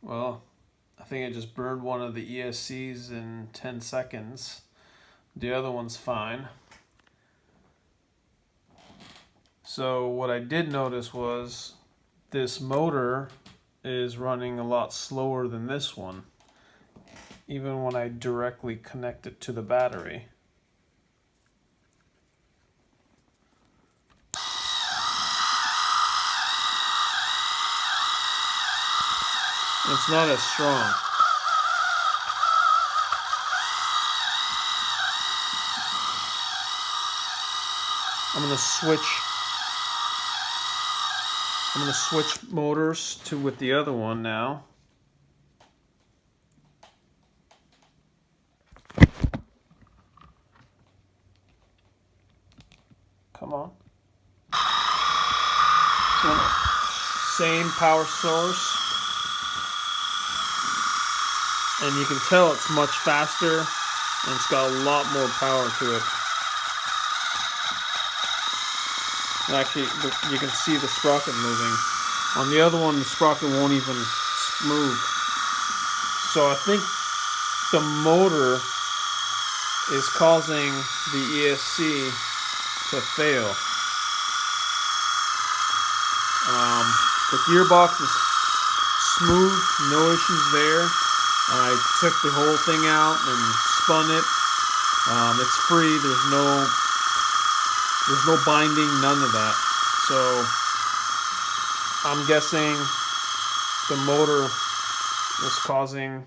Well, I think I just burned one of the ESCs in 10 seconds. The other one's fine. So what I did notice was this motor is running a lot slower than this one, even when I directly connect it to the battery. It's not as strong. I'm gonna switch motors to with the other one now. Come on. So, same power source. And you can tell it's much faster and it's got a lot more power to it. And actually, you can see the sprocket moving. On the other one, the sprocket won't even move. So I think the motor is causing the ESC to fail. The gearbox is smooth, no issues there. I took the whole thing out and spun it. It's free. There's no binding, none of that. So I'm guessing the motor is causing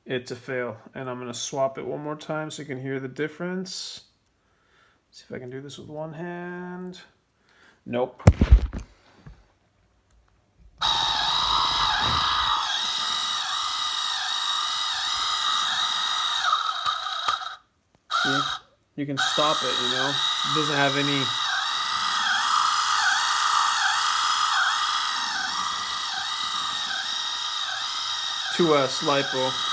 it to fail. And I'm going to swap it one more time so you can hear the difference. See if I can do this with one hand. Nope. See? You can stop it, you know. It doesn't have any... $2S LiPo.